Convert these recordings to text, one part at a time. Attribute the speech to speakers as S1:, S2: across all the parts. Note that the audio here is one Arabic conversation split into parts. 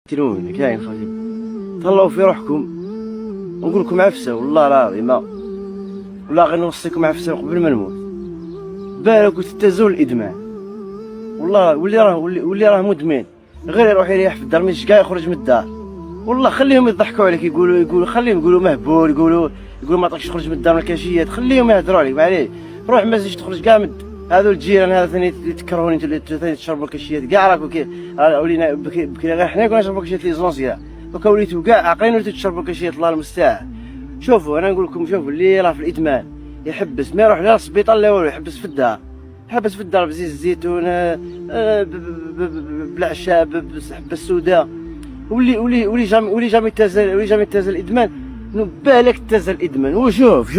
S1: تلوموني كاين خاطر تهلاو في روحكم ونقول لكم عفسه والله العظيم والله غير نوصيكم عفسه قبل ما نموت. بالك وتتزول الادمان والله واللي راه مدمن غير يروح يريح في الدار ماشي كاع يخرج من الدار. والله خليهم يضحكوا عليك يقولوا خليهم يقولوا مهبول يقولوا ما عطاكش تخرج من الدار من الكاشيات. خليهم يهضروا عليك معليش روح ما تزيدش تخرج كاع من هذو الجيران هذا ثاني يتكرهوني انتو اللي تشربوا الكاشيات كاع راكم ولينا بكري غير حنا كنا نشربوا الكاشيات لي زونسيا دوكا وليتو كاع عاقلين وليتو تشربوا الكاشيات الله المستعان. شوفوا انا نقول لكم شوفوا اللي راه في الادمان يحبس ما يروح لا للسبيطار لا والو يحبس في الدار. حبس في الدار بزيت الزيتون بالعشاء بالحبه السوداء ولي جامي تازل الادمان بالك تازل الادمان. وشوف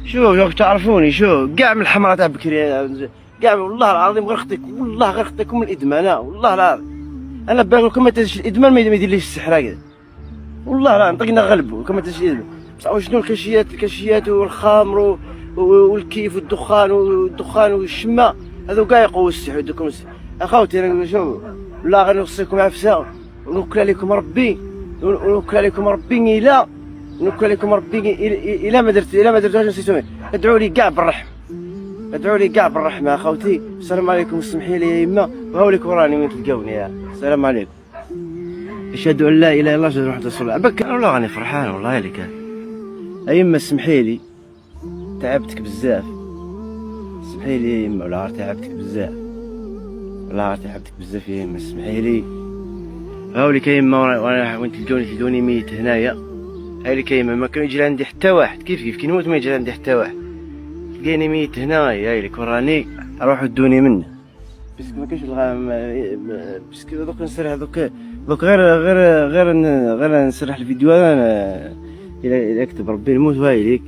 S1: شوف تعرفوني شوف كاع من الحمرة تاع بكري كاع والله العظيم غير خطيكم من الادمان والله العظيم. انا باغي لكم ما تزيدش الادمان ما يديرليش السحر هكذا والله العظيم نطقنا غلبوا كما تزيدش الادمان. بصح شنو الكاشيات والخمر والكيف والدخان والشمه هذو كاع يقووا السحر يدوكم السحر. اخوتي انا نقول شوف والله غير نوصيكم عفسه ونوكل عليكم ربي إلا ما درتوهاش نسيتوني. ادعوا لي كاع بالرحمه اخوتي. السلام عليكم اسمحي لي يا يما وهاوليك وراني وين تلقاوني. السلام عليكم. اشهد ان لا اله الا الله واشهد ان محمد رسول الله. بك والله راني فرحان والله اللي كان يما اسمحي لي تعبتك بزاف. اسمحي لي يا يما والله تعبتك بزاف يا يما اسمحي لي. هاوليك يا يما وين تلقوني ميت هنايا. هاوليك يا يما ما كان يجي عندي حتى واحد كيف كي نموت ما يجي عندي حتى واحد. تلقيني ميت هنايا هاوليك وراني روحوا دوني منه باسكو ما كاينش باسكو دوك نسرح دوك غير نسرح الفيديو انا الى كتب ربي نموت وهايليك.